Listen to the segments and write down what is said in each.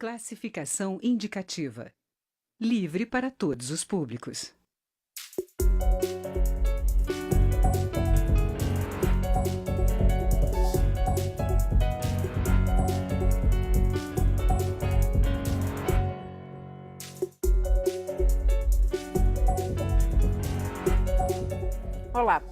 Classificação indicativa. Livre para todos os públicos. Olá.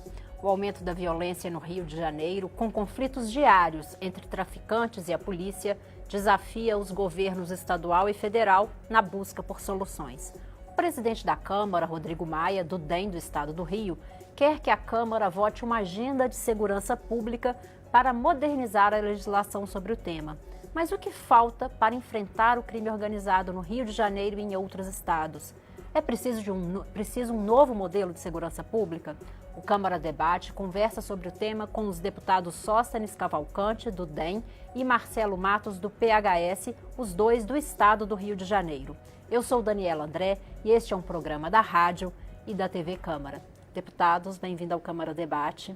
O aumento da violência no Rio de Janeiro, com conflitos diários entre traficantes e a polícia, desafia os governos estadual e federal na busca por soluções. O presidente da Câmara, Rodrigo Maia, do DEM do Estado do Rio, quer que a Câmara vote uma agenda de segurança pública para modernizar a legislação sobre o tema. Mas o que falta para enfrentar o crime organizado no Rio de Janeiro e em outros estados? É preciso um novo modelo de segurança pública? O Câmara Debate conversa sobre o tema com os deputados Sóstenes Cavalcante, do DEM, e Marcelo Matos, do PHS, os dois do estado do Rio de Janeiro. Eu sou Daniela André e este é um programa da rádio e da TV Câmara. Deputados, bem-vindo ao Câmara Debate.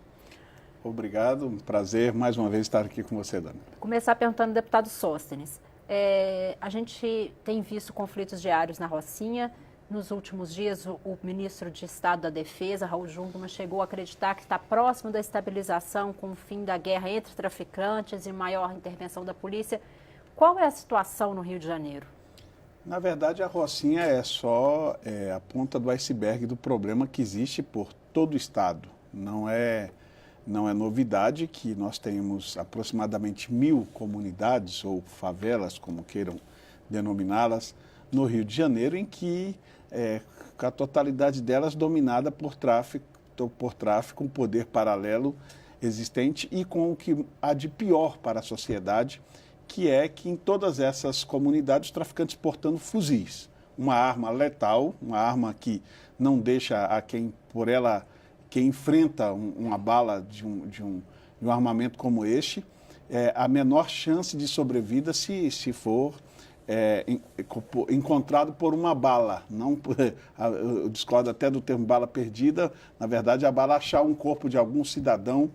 Obrigado, um prazer mais uma vez estar aqui com você, Dani. Vou começar perguntando ao deputado Sóstenes. A gente tem visto conflitos diários na Rocinha. Nos últimos dias, o ministro de Estado da Defesa, Raul Jungmann, chegou a acreditar que está próximo da estabilização com o fim da guerra entre traficantes e maior intervenção da polícia. Qual é a situação no Rio de Janeiro? Na verdade, a Rocinha é só a ponta do iceberg do problema que existe por todo o Estado. Não é novidade que nós tenhamos aproximadamente 1.000 comunidades ou favelas, como queiram denominá-las, no Rio de Janeiro, em que a totalidade delas dominada por tráfico, um poder paralelo existente e com o que há de pior para a sociedade, que é que em todas essas comunidades os traficantes portando fuzis, uma arma letal, uma arma que não deixa a quem enfrenta uma bala de um armamento como este, a menor chance de sobrevida se for encontrado por uma bala. Não, eu discordo até do termo bala perdida. Na verdade, a bala achar um corpo de algum cidadão,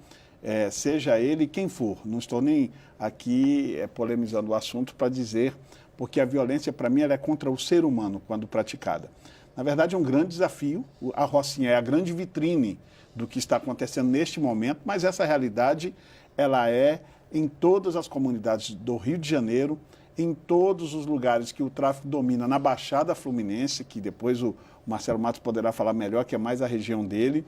seja ele quem for. Não estou nem aqui polemizando o assunto para dizer, porque a violência, para mim, ela é contra o ser humano quando praticada. Na verdade, é um grande desafio. A Rocinha é a grande vitrine do que está acontecendo neste momento, mas essa realidade ela é em todas as comunidades do Rio de Janeiro, em todos os lugares que o tráfico domina, na Baixada Fluminense, que depois o Marcelo Matos poderá falar melhor, que é mais a região dele,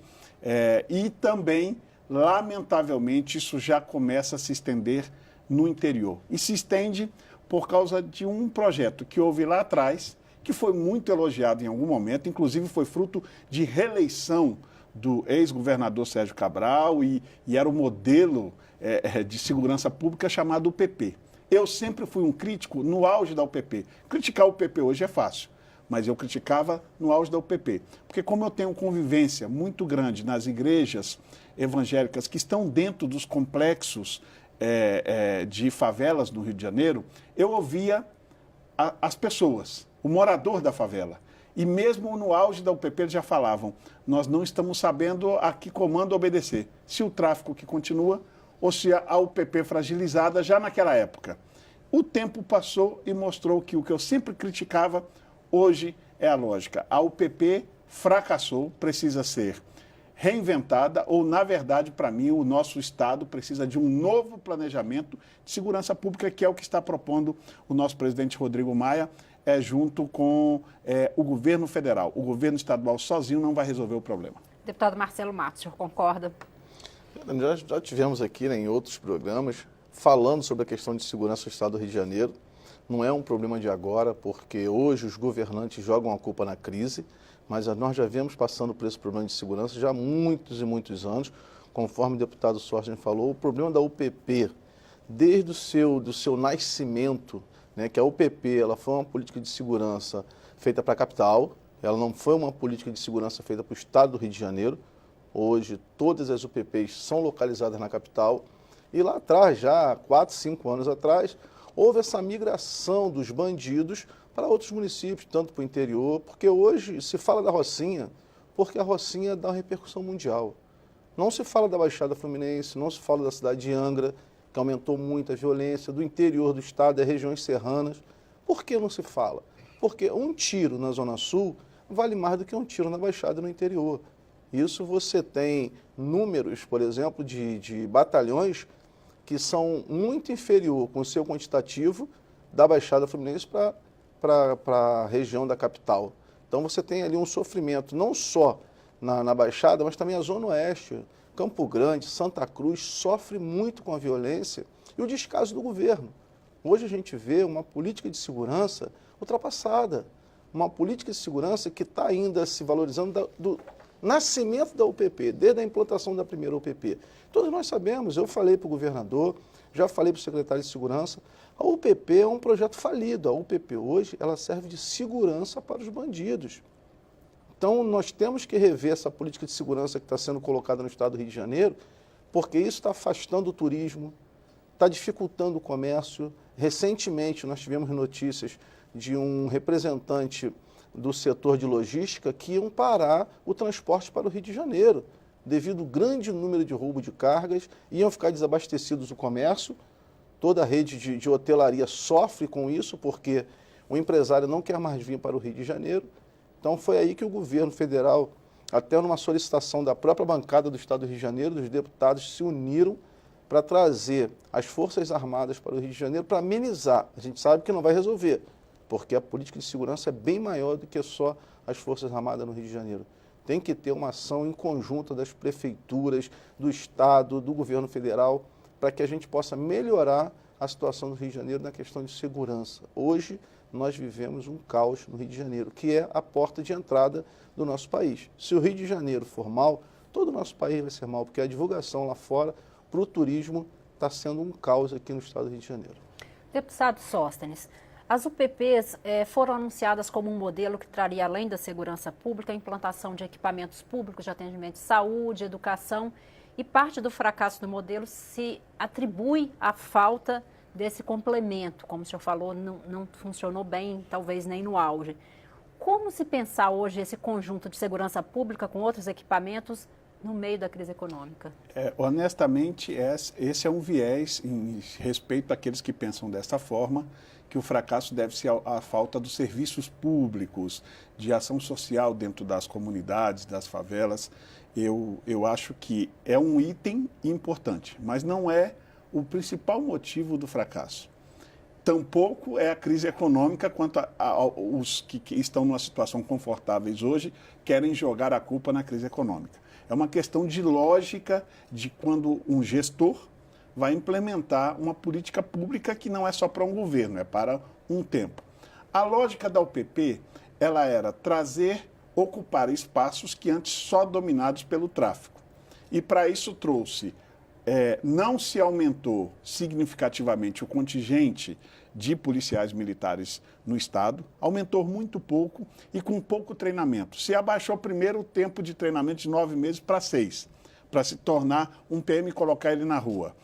e também, lamentavelmente, isso já começa a se estender no interior. E se estende por causa de um projeto que houve lá atrás, que foi muito elogiado em algum momento, inclusive foi fruto de reeleição do ex-governador Sérgio Cabral e era o modelo de segurança pública chamado UPP. Eu sempre fui um crítico no auge da UPP. Criticar o UPP hoje é fácil, mas eu criticava no auge da UPP. Porque como eu tenho convivência muito grande nas igrejas evangélicas que estão dentro dos complexos de favelas no Rio de Janeiro, eu ouvia as pessoas, o morador da favela. E mesmo no auge da UPP eles já falavam, nós não estamos sabendo a que comando obedecer. Se o tráfico que continua ou se a UPP fragilizada já naquela época. O tempo passou e mostrou que o que eu sempre criticava, hoje é a lógica. A UPP fracassou, precisa ser reinventada, ou, na verdade, para mim, o nosso Estado precisa de um novo planejamento de segurança pública, que é o que está propondo o nosso presidente Rodrigo Maia, junto com o governo federal. O governo estadual sozinho não vai resolver o problema. Deputado Marcelo Matos, o senhor concorda? Já tivemos aqui em outros programas falando sobre a questão de segurança do Estado do Rio de Janeiro. Não é um problema de agora, porque hoje os governantes jogam a culpa na crise, mas nós já vemos passando por esse problema de segurança já há muitos e muitos anos. Conforme o deputado Sóstenes falou, o problema da UPP, desde do seu nascimento, né, que a UPP ela foi uma política de segurança feita para a capital, ela não foi uma política de segurança feita para o Estado do Rio de Janeiro. Hoje, todas as UPPs são localizadas na capital. E lá atrás, já 4, 5 anos atrás, houve essa migração dos bandidos para outros municípios, tanto para o interior, porque hoje se fala da Rocinha, porque a Rocinha dá uma repercussão mundial. Não se fala da Baixada Fluminense, não se fala da cidade de Angra, que aumentou muito a violência, do interior do estado, das regiões serranas, Por que não se fala? Porque um tiro na Zona Sul vale mais do que um tiro na Baixada e no interior. Isso você tem números, por exemplo, de batalhões que são muito inferior com o seu quantitativo da Baixada Fluminense para a região da capital. Então você tem ali um sofrimento não só na Baixada, mas também a Zona Oeste, Campo Grande, Santa Cruz, sofre muito com a violência e o descaso do governo. Hoje a gente vê uma política de segurança ultrapassada, uma política de segurança que está ainda se valorizando do nascimento da UPP, desde a implantação da primeira UPP. Todos nós sabemos, eu falei para o governador, já falei para o secretário de Segurança, a UPP é um projeto falido. A UPP hoje ela serve de segurança para os bandidos. Então nós temos que rever essa política de segurança que está sendo colocada no estado do Rio de Janeiro, porque isso está afastando o turismo, está dificultando o comércio. Recentemente nós tivemos notícias de um representante do setor de logística que iam parar o transporte para o Rio de Janeiro, devido ao grande número de roubo de cargas, iam ficar desabastecidos o comércio, toda a rede de hotelaria sofre com isso, porque o empresário não quer mais vir para o Rio de Janeiro. Então foi aí que o governo federal, até numa solicitação da própria bancada do estado do Rio de Janeiro, dos deputados se uniram para trazer as Forças Armadas para o Rio de Janeiro para amenizar. A gente sabe que não vai resolver, porque a política de segurança é bem maior do que só as Forças Armadas no Rio de Janeiro. Tem que ter uma ação em conjunto das prefeituras, do Estado, do governo federal, para que a gente possa melhorar a situação do Rio de Janeiro na questão de segurança. Hoje, nós vivemos um caos no Rio de Janeiro, que é a porta de entrada do nosso país. Se o Rio de Janeiro for mal, todo o nosso país vai ser mal, porque a divulgação lá fora para o turismo está sendo um caos aqui no estado do Rio de Janeiro. Deputado Sóstenes, as UPPs foram anunciadas como um modelo que traria, além da segurança pública, a implantação de equipamentos públicos de atendimento de saúde, educação, e parte do fracasso do modelo se atribui à falta desse complemento. Como o senhor falou, não funcionou bem, talvez nem no auge. Como se pensar hoje esse conjunto de segurança pública com outros equipamentos no meio da crise econômica? Honestamente, esse é um viés em respeito àqueles que pensam dessa forma, que o fracasso deve-se à falta dos serviços públicos, de ação social dentro das comunidades, das favelas. Eu acho que é um item importante, mas não é o principal motivo do fracasso. Tampouco é a crise econômica, quanto os que estão numa situação confortáveis hoje querem jogar a culpa na crise econômica. É uma questão de lógica de quando um gestor vai implementar uma política pública que não é só para um governo, é para um tempo. A lógica da UPP, ela era ocupar espaços que antes só dominados pelo tráfico. E para isso trouxe, não se aumentou significativamente o contingente de policiais militares no estado, aumentou muito pouco e com pouco treinamento. Se abaixou primeiro o tempo de treinamento de 9 meses para 6, para se tornar um PM e colocar ele na rua.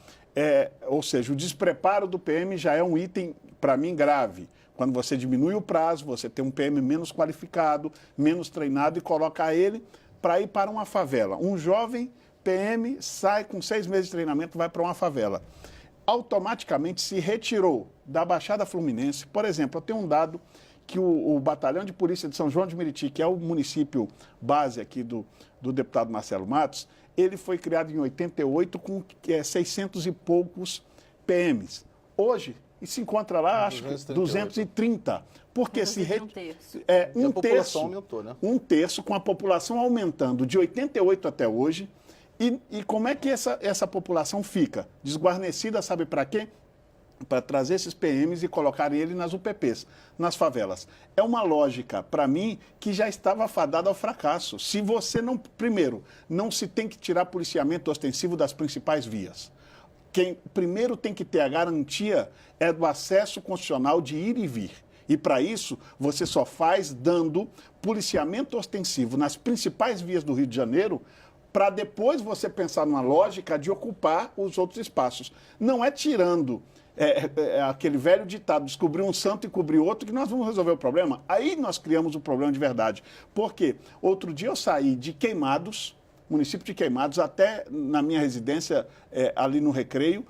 Ou seja, o despreparo do PM já é um item, para mim, grave. Quando você diminui o prazo, você tem um PM menos qualificado, menos treinado e coloca ele para ir para uma favela. Um jovem PM sai com 6 meses de treinamento e vai para uma favela. Automaticamente se retirou da Baixada Fluminense. Por exemplo, eu tenho um dado que o Batalhão de Polícia de São João de Meriti, que é o município base aqui do deputado Marcelo Matos, ele foi criado em 88 com 600 e poucos PMs. Hoje, se encontra lá, acho que 230. Porque a população aumentou, né? Um terço, com a população aumentando de 88 até hoje. E como é que essa população fica? Desguarnecida, sabe para quê? Para trazer esses PMs e colocarem ele nas UPPs, nas favelas. É uma lógica, para mim, que já estava fadada ao fracasso. Se você não... Primeiro, não se tem que tirar policiamento ostensivo das principais vias. Quem primeiro tem que ter a garantia é do acesso constitucional de ir e vir. E para isso, você só faz dando policiamento ostensivo nas principais vias do Rio de Janeiro, para depois você pensar numa lógica de ocupar os outros espaços. Não é tirando aquele velho ditado, descobrir um santo e cobrir outro, que nós vamos resolver o problema. Aí nós criamos o problema de verdade. Por quê? Outro dia eu saí de Queimados, município de Queimados, até na minha residência ali no Recreio,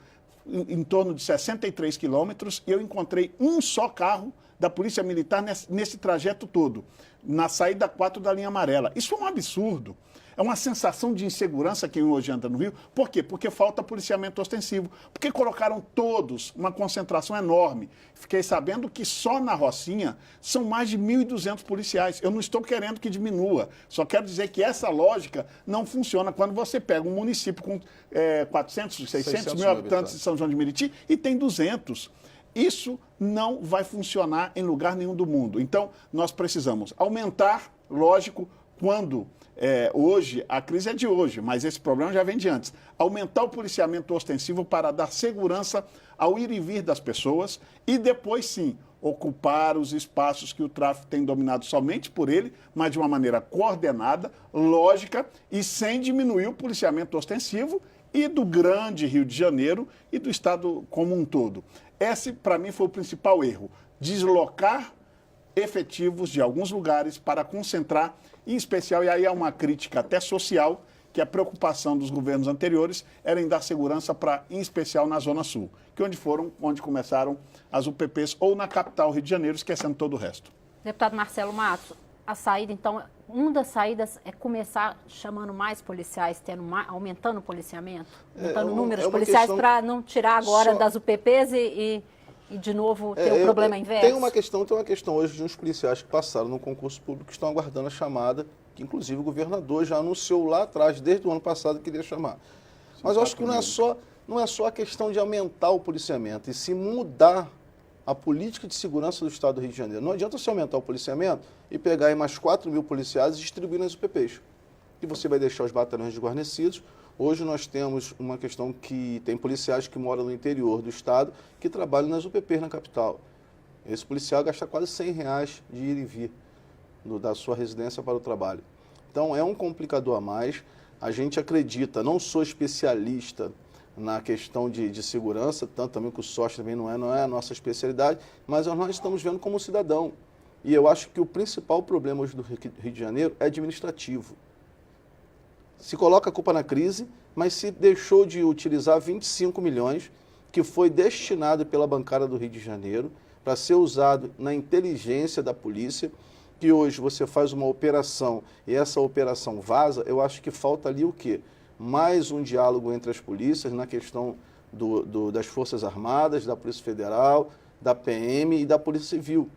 em torno de 63 quilômetros, e eu encontrei um só carro da Polícia Militar nesse trajeto todo, na saída 4 da linha amarela. Isso é um absurdo. É uma sensação de insegurança quem hoje anda no Rio. Por quê? Porque falta policiamento ostensivo. Porque colocaram todos uma concentração enorme. Fiquei sabendo que só na Rocinha são mais de 1.200 policiais. Eu não estou querendo que diminua. Só quero dizer que essa lógica não funciona quando você pega um município com 400, 600 mil habitantes de São João de Meriti e tem 200. Isso não vai funcionar em lugar nenhum do mundo. Então, nós precisamos aumentar, lógico, quando... hoje, a crise é de hoje, mas esse problema já vem de antes. Aumentar o policiamento ostensivo para dar segurança ao ir e vir das pessoas e depois, sim, ocupar os espaços que o tráfico tem dominado somente por ele, mas de uma maneira coordenada, lógica e sem diminuir o policiamento ostensivo e do grande Rio de Janeiro e do estado como um todo. Esse, para mim, foi o principal erro. Deslocar efetivos de alguns lugares para concentrar, em especial, e aí é uma crítica até social, que a preocupação dos governos anteriores era em dar segurança para, em especial, na Zona Sul, que onde começaram as UPPs, ou na capital, Rio de Janeiro, esquecendo todo o resto. Deputado Marcelo Matos, a saída, então, uma das saídas é começar chamando mais policiais, aumentando o policiamento, aumentando o número de policiais para não tirar agora das UPPs e de novo ter o problema inverso? Tem uma questão hoje de uns policiais que passaram no concurso público que estão aguardando a chamada, que inclusive o governador já anunciou lá atrás, desde o ano passado, que queria chamar. Mas eu acho que não é só a questão de aumentar o policiamento, e se mudar a política de segurança do Estado do Rio de Janeiro. Não adianta você aumentar o policiamento e pegar aí mais 4 mil policiais e distribuir nas UPPs. E você vai deixar os batalhões desguarnecidos. Hoje nós temos uma questão que tem policiais que moram no interior do estado que trabalham nas UPPs na capital. Esse policial gasta quase R$100 de ir e vir da sua residência para o trabalho. Então é um complicador a mais. A gente acredita, não sou especialista na questão de segurança, tanto também que o SOS também não é a nossa especialidade, mas nós estamos vendo como cidadão. E eu acho que o principal problema hoje do Rio de Janeiro é administrativo. Se coloca a culpa na crise, mas se deixou de utilizar 25 milhões que foi destinado pela bancada do Rio de Janeiro para ser usado na inteligência da polícia, que hoje você faz uma operação e essa operação vaza, eu acho que falta ali o quê? Mais um diálogo entre as polícias na questão das Forças Armadas, da Polícia Federal, da PM e da Polícia Civil.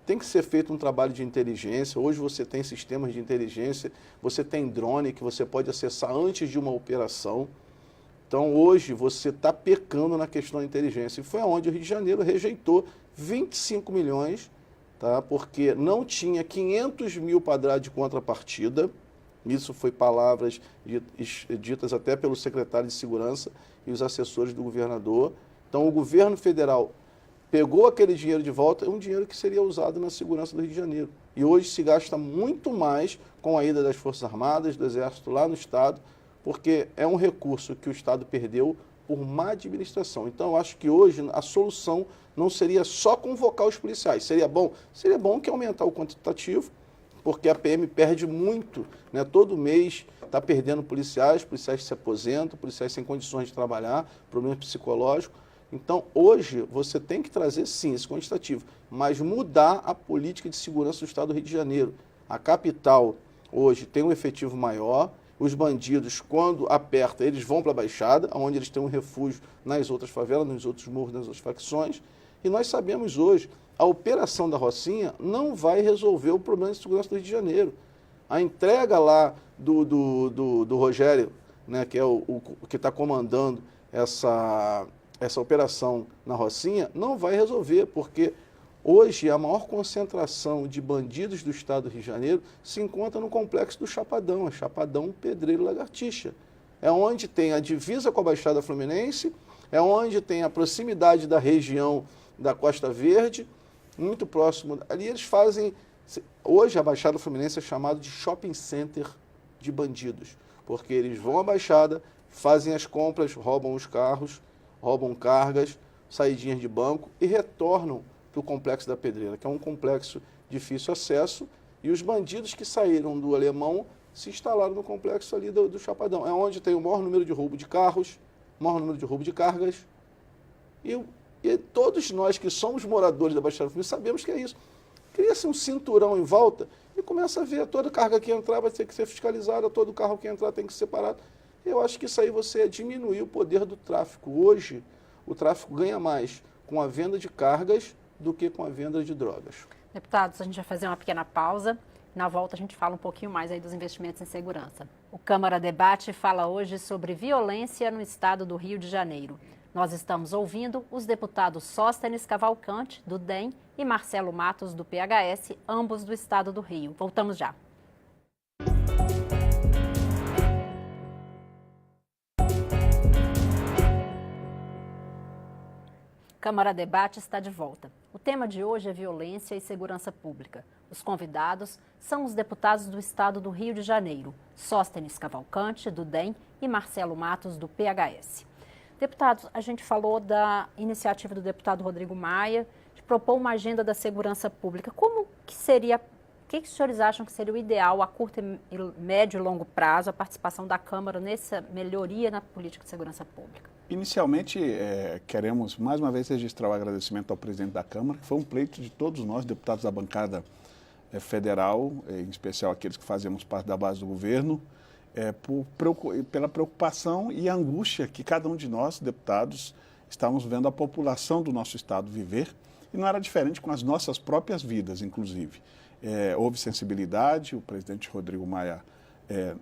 Tem que ser feito um trabalho de inteligência. Hoje você tem sistemas de inteligência, você tem drone que você pode acessar antes de uma operação. Então, hoje você está pecando na questão da inteligência. E foi onde o Rio de Janeiro rejeitou 25 milhões, tá? Porque não tinha 500 mil para dar de contrapartida. Isso foi palavras ditas até pelo secretário de Segurança e os assessores do governador. Então, o governo federal pegou aquele dinheiro de volta, é um dinheiro que seria usado na segurança do Rio de Janeiro. E hoje se gasta muito mais com a ida das Forças Armadas, do Exército lá no Estado, porque é um recurso que o Estado perdeu por má administração. Então, eu acho que hoje a solução não seria só convocar os policiais. Seria bom que aumentar o quantitativo, porque a PM perde muito, né? Todo mês está perdendo policiais se aposentam, policiais sem condições de trabalhar, problema psicológico. Então, hoje, você tem que trazer, sim, esse quantitativo, mas mudar a política de segurança do Estado do Rio de Janeiro. A capital, hoje, tem um efetivo maior. Os bandidos, quando aperta, eles vão para a Baixada, onde eles têm um refúgio nas outras favelas, nos outros morros, nas outras facções. E nós sabemos hoje, a operação da Rocinha não vai resolver o problema de segurança do Rio de Janeiro. A entrega lá do Rogério, né, que é o que está comandando essa operação na Rocinha, não vai resolver, porque hoje a maior concentração de bandidos do estado do Rio de Janeiro se encontra no complexo do Chapadão, Chapadão, Pedreiro, Lagartixa. É onde tem a divisa com a Baixada Fluminense, é onde tem a proximidade da região da Costa Verde, muito próximo. Ali eles fazem... Hoje a Baixada Fluminense é chamado de shopping center de bandidos, porque eles vão à Baixada, fazem as compras, roubam os carros, roubam cargas, saidinhas de banco e retornam para o Complexo da Pedreira, que é um complexo de difícil acesso, e os bandidos que saíram do Alemão se instalaram no complexo ali do Chapadão. É onde tem o maior número de roubo de carros, o maior número de roubo de cargas, e E todos nós que somos moradores da Baixada Fluminense sabemos que é isso. Cria-se um cinturão em volta e começa a ver toda carga que entrar vai ter que ser fiscalizada, todo carro que entrar tem que ser separado. Eu acho que isso aí você diminuir o poder do tráfico. Hoje, o tráfico ganha mais com a venda de cargas do que com a venda de drogas. Deputados, a gente vai fazer uma pequena pausa. Na volta a gente fala um pouquinho mais aí dos investimentos em segurança. O Câmara Debate fala hoje sobre violência no estado do Rio de Janeiro. Nós estamos ouvindo os deputados Sóstenes Cavalcante, do DEM, e Marcelo Matos, do PHS, ambos do estado do Rio. Voltamos já. Câmara Debate está de volta. O tema de hoje é violência e segurança pública. Os convidados são os deputados do estado do Rio de Janeiro, Sóstenes Cavalcante, do DEM, e Marcelo Matos, do PHS. Deputados, a gente falou da iniciativa do deputado Rodrigo Maia de propor uma agenda da segurança pública. Como que seria, o que os senhores acham que seria o ideal a curto, médio e longo prazo, a participação da Câmara nessa melhoria na política de segurança pública? Inicialmente, queremos mais uma vez registrar o agradecimento ao presidente da Câmara, que foi um pleito de todos nós, deputados da bancada federal, em especial aqueles que fazemos parte da base do governo, pela preocupação e angústia que cada um de nós, deputados, estávamos vendo a população do nosso estado viver, e não era diferente com as nossas próprias vidas, inclusive. Houve sensibilidade, o presidente Rodrigo Maia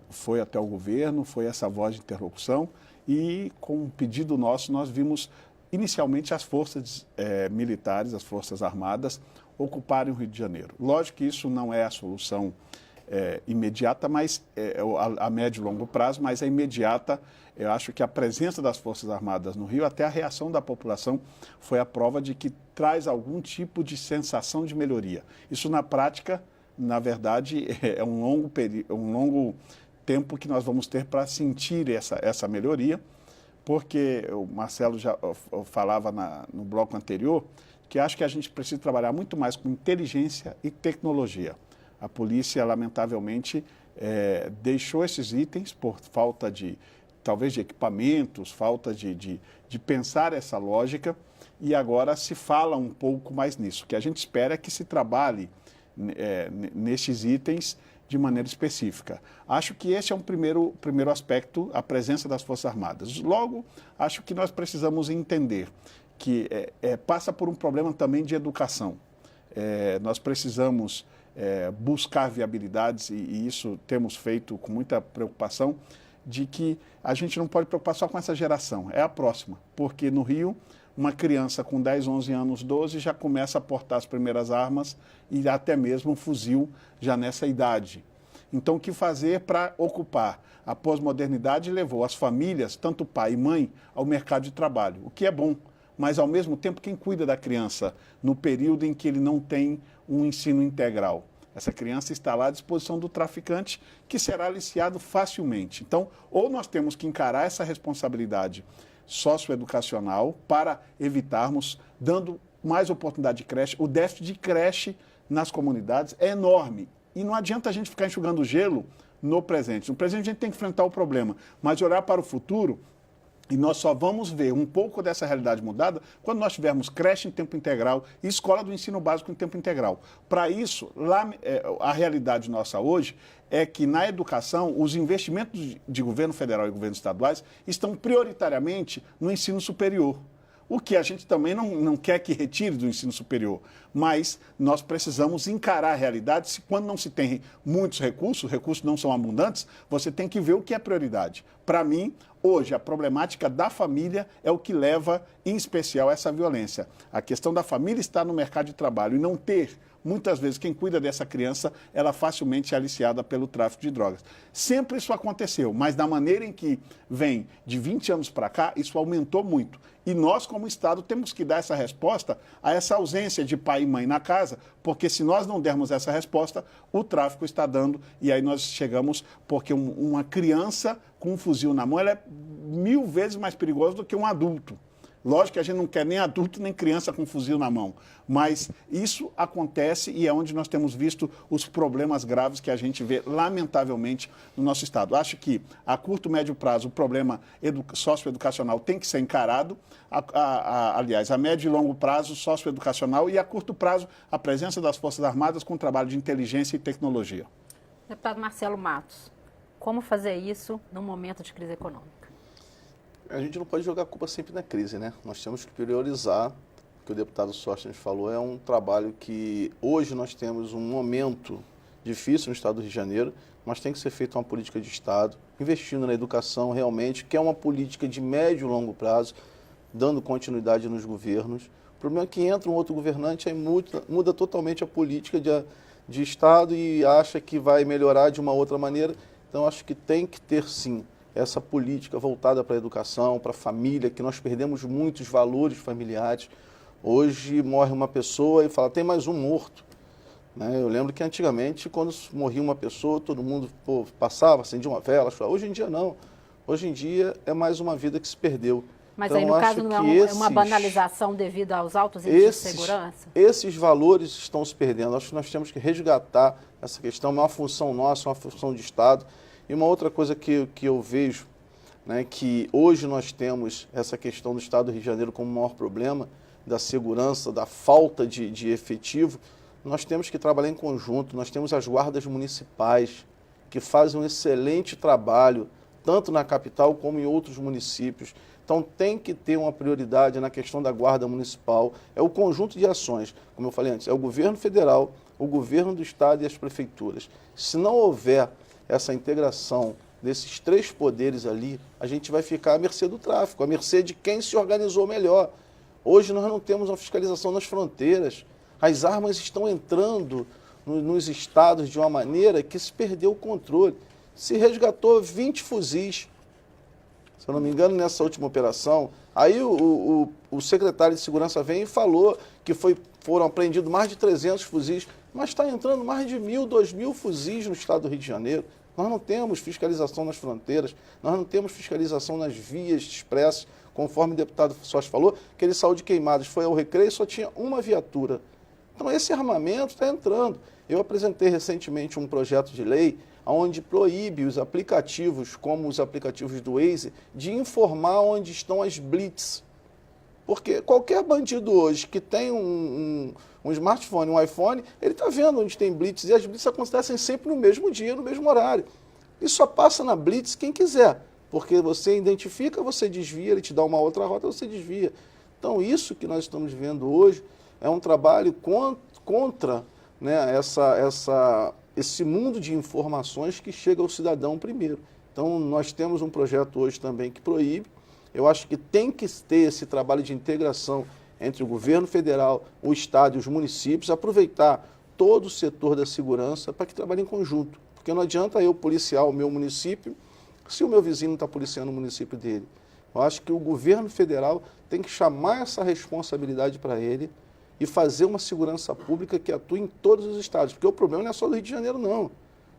foi até o governo, foi essa voz de interlocução, e com um pedido nosso, nós vimos inicialmente as forças militares, as forças armadas, ocuparem o Rio de Janeiro. Lógico que isso não é a solução imediata, mas a médio e longo prazo, mas a imediata, eu acho que a presença das Forças Armadas no Rio, até a reação da população, foi a prova de que traz algum tipo de sensação de melhoria. Isso na prática, na verdade, é um longo tempo que nós vamos ter para sentir essa melhoria, porque o Marcelo já falava no bloco anterior que acho que a gente precisa trabalhar muito mais com inteligência e tecnologia. A polícia, lamentavelmente, deixou esses itens por falta talvez de equipamentos, falta de pensar essa lógica, e agora se fala um pouco mais nisso. O que a gente espera é que se trabalhe nesses itens de maneira específica. Acho que esse é um primeiro aspecto, a presença das Forças Armadas. Logo, acho que nós precisamos entender que passa por um problema também de educação. Nós precisamos buscar viabilidades, e isso temos feito com muita preocupação, de que a gente não pode preocupar só com essa geração, é a próxima, porque no Rio, uma criança com 10, 11 anos, 12, já começa a portar as primeiras armas e até mesmo um fuzil já nessa idade. Então, o que fazer para ocupar? A pós-modernidade levou as famílias, tanto pai e mãe, ao mercado de trabalho, o que é bom, mas ao mesmo tempo quem cuida da criança no período em que ele não tem um ensino integral? Essa criança está lá à disposição do traficante, que será aliciado facilmente. Então, ou nós temos que encarar essa responsabilidade socioeducacional para evitarmos, dando mais oportunidade de creche. O déficit de creche nas comunidades é enorme. E não adianta a gente ficar enxugando gelo no presente. No presente a gente tem que enfrentar o problema, mas olhar para o futuro. E nós só vamos ver um pouco dessa realidade mudada quando nós tivermos creche em tempo integral e escola do ensino básico em tempo integral. Para isso, a realidade nossa hoje é que na educação os investimentos de governo federal e governos estaduais estão prioritariamente no ensino superior. O que a gente também não quer que retire do ensino superior, mas nós precisamos encarar a realidade. Quando não se tem muitos recursos, os recursos não são abundantes, você tem que ver o que é prioridade. Para mim, hoje, a problemática da família é o que leva, em especial, a essa violência. A questão da família estar no mercado de trabalho e não ter, muitas vezes, quem cuida dessa criança, ela facilmente é aliciada pelo tráfico de drogas. Sempre isso aconteceu, mas da maneira em que vem de 20 anos para cá, isso aumentou muito. E nós, como Estado, temos que dar essa resposta a essa ausência de pai e mãe na casa, porque se nós não dermos essa resposta, o tráfico está dando, e aí nós chegamos, porque uma criança com um fuzil na mão, ela é 1000 vezes mais perigosa do que um adulto. Lógico que a gente não quer nem adulto nem criança com fuzil na mão, mas isso acontece e é onde nós temos visto os problemas graves que a gente vê, lamentavelmente, no nosso Estado. Acho que a curto e médio prazo o problema socioeducacional tem que ser encarado, aliás, a médio e longo prazo socioeducacional e a curto prazo a presença das Forças Armadas com trabalho de inteligência e tecnologia. Deputado Marcelo Matos, como fazer isso num momento de crise econômica? A gente não pode jogar a culpa sempre na crise, né? Nós temos que priorizar, o que o deputado Sóstenes falou, é um trabalho que hoje nós temos um momento difícil no Estado do Rio de Janeiro, mas tem que ser feita uma política de Estado, investindo na educação realmente, que é uma política de médio e longo prazo, dando continuidade nos governos. O problema é que entra um outro governante e muda totalmente a política de Estado e acha que vai melhorar de uma outra maneira. Então, acho que tem que ter, sim, essa política voltada para a educação, para a família, que nós perdemos muitos valores familiares. Hoje morre uma pessoa e fala, tem mais um morto. Né? Eu lembro que antigamente, quando morria uma pessoa, todo mundo passava, acendia uma vela, chorava. Hoje em dia não. Hoje em dia é mais uma vida que se perdeu. Mas então, aí, no caso, não é uma banalização devido aos altos índices de segurança? Esses valores estão se perdendo. Acho que nós temos que resgatar essa questão. É uma função nossa, uma função de Estado. E uma outra coisa que eu vejo, né, que hoje nós temos essa questão do Estado do Rio de Janeiro como o maior problema, da segurança, da falta de efetivo, nós temos que trabalhar em conjunto. Nós temos as guardas municipais, que fazem um excelente trabalho, tanto na capital como em outros municípios. Então tem que ter uma prioridade na questão da guarda municipal. É o conjunto de ações, como eu falei antes, é o governo federal, o governo do Estado e as prefeituras. Se não houver essa integração desses três poderes ali, a gente vai ficar à mercê do tráfico, à mercê de quem se organizou melhor. Hoje nós não temos uma fiscalização nas fronteiras. As armas estão entrando nos estados de uma maneira que se perdeu o controle. Se resgatou 20 fuzis, se eu não me engano, nessa última operação. Aí o secretário de Segurança vem e falou que foram apreendidos mais de 300 fuzis, mas está entrando mais de 1.000, 2.000 fuzis no Estado do Rio de Janeiro. Nós não temos fiscalização nas fronteiras, nós não temos fiscalização nas vias expressas, conforme o deputado Sós falou, que ele saiu de Queimadas, foi ao Recreio e só tinha uma viatura. Então esse armamento está entrando. Eu apresentei recentemente um projeto de lei onde proíbe os aplicativos, como os aplicativos do Waze, de informar onde estão as blitz. Porque qualquer bandido hoje que tem um smartphone, um iPhone, ele está vendo onde tem blitz, e as blitz acontecem sempre no mesmo dia, no mesmo horário. E só passa na blitz quem quiser, porque você identifica, você desvia, ele te dá uma outra rota, você desvia. Então isso que nós estamos vendo hoje é um trabalho contra, né, esse mundo de informações que chega ao cidadão primeiro. Então nós temos um projeto hoje também que proíbe. Eu acho que tem que ter esse trabalho de integração entre o governo federal, o Estado e os municípios, aproveitar todo o setor da segurança para que trabalhe em conjunto. Porque não adianta eu policiar o meu município se o meu vizinho não está policiando o município dele. Eu acho que o governo federal tem que chamar essa responsabilidade para ele e fazer uma segurança pública que atue em todos os estados. Porque o problema não é só do Rio de Janeiro, não.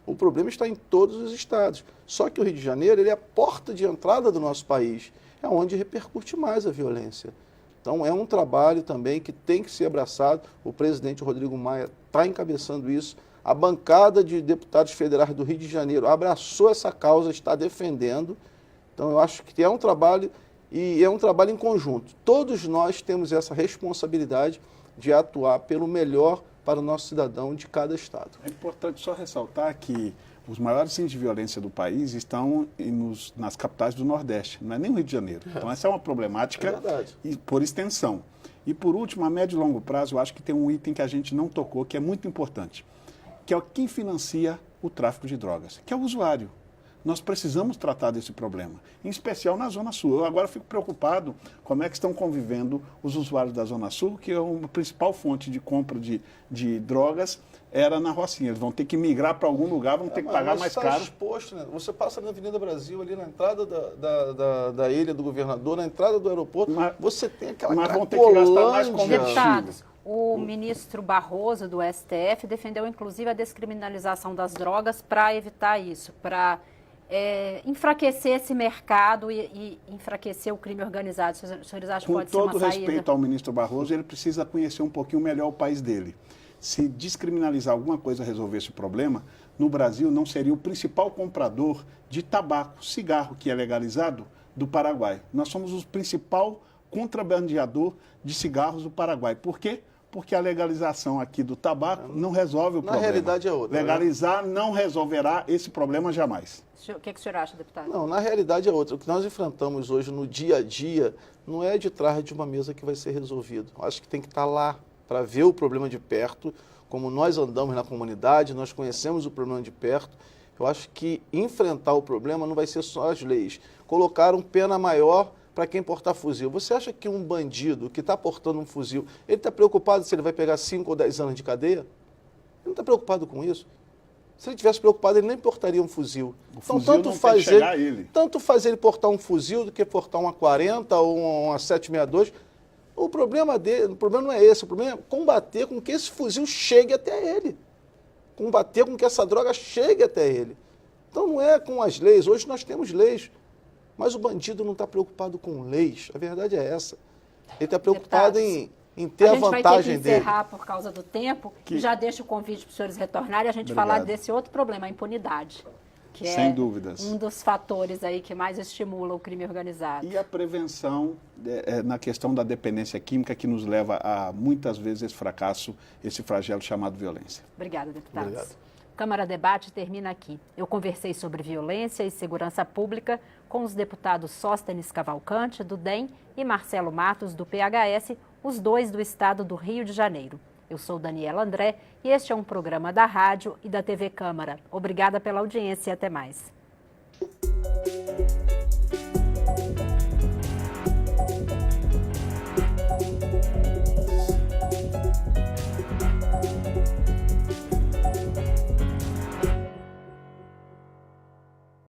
O problema está em todos os estados. Só que o Rio de Janeiro ele é a porta de entrada do nosso país. É onde repercute mais a violência. Então é um trabalho também que tem que ser abraçado. O presidente Rodrigo Maia está encabeçando isso. A bancada de deputados federais do Rio de Janeiro abraçou essa causa, está defendendo. Então eu acho que é um trabalho e é um trabalho em conjunto. Todos nós temos essa responsabilidade de atuar pelo melhor para o nosso cidadão de cada estado. É importante só ressaltar que os maiores índices de violência do país estão nas capitais do Nordeste, não é nem o Rio de Janeiro. Então essa é uma problemática por extensão. E por último, a médio e longo prazo, eu acho que tem um item que a gente não tocou, que é muito importante, que é quem financia o tráfico de drogas, que é o usuário. Nós precisamos tratar desse problema, em especial na Zona Sul. Eu agora fico preocupado como é que estão convivendo os usuários da Zona Sul, que é a principal fonte de compra de drogas era na Rocinha. Eles vão ter que migrar para algum lugar, vão ter que pagar mais caro. Está exposto, né? Você passa na Avenida Brasil, ali na entrada da Ilha do Governador, na entrada do aeroporto, você tem aquela Mas vão ter que gastar mais combustível. Deputados, o ministro Barroso, do STF, defendeu inclusive a descriminalização das drogas para evitar isso, para enfraquecer esse mercado e enfraquecer o crime organizado? Os senhores acham que Com pode ser uma todo saída? respeito ao ministro Barroso, ele precisa conhecer um pouquinho melhor o país dele. Se descriminalizar alguma coisa resolver esse problema, no Brasil não seria o principal comprador de tabaco, cigarro, que é legalizado, do Paraguai. Nós somos o principal contrabandeador de cigarros do Paraguai. Por quê? Porque a legalização aqui do tabaco não resolve o problema. Na realidade é outra. Legalizar não resolverá esse problema jamais. O que o senhor acha, deputado? Não, na realidade é outra. O que nós enfrentamos hoje no dia a dia não é de trás de uma mesa que vai ser resolvido. Eu acho que tem que estar lá para ver o problema de perto, como nós andamos na comunidade, nós conhecemos o problema de perto. Eu acho que enfrentar o problema não vai ser só as leis. Colocaram pena maior para quem portar fuzil. Você acha que um bandido que está portando um fuzil, ele está preocupado se ele vai pegar 5 ou 10 anos de cadeia? Ele não está preocupado com isso. Se ele tivesse preocupado, ele nem portaria um fuzil. Então, tanto faz ele portar um fuzil do que portar uma 40 ou uma 762. O problema não é esse. O problema é combater com que esse fuzil chegue até ele. Combater com que essa droga chegue até ele. Então não é com as leis. Hoje nós temos leis. Mas o bandido não está preocupado com leis. A verdade é essa. Ele está preocupado em ter a vantagem dele. A gente vai ter que encerrar por causa do tempo. E já deixo o convite para os senhores retornarem e a gente falar desse outro problema, a impunidade. Que sem dúvidas. Um dos fatores aí que mais estimula o crime organizado. E a prevenção na questão da dependência química que nos leva a, muitas vezes, esse fracasso, esse flagelo chamado violência. Obrigada, deputados. Obrigado. Câmara Debate termina aqui. Eu conversei sobre violência e segurança pública com os deputados Sóstenes Cavalcante, do DEM, e Marcelo Matos, do PHS, os dois do estado do Rio de Janeiro. Eu sou Daniela André e este é um programa da rádio e da TV Câmara. Obrigada pela audiência e até mais.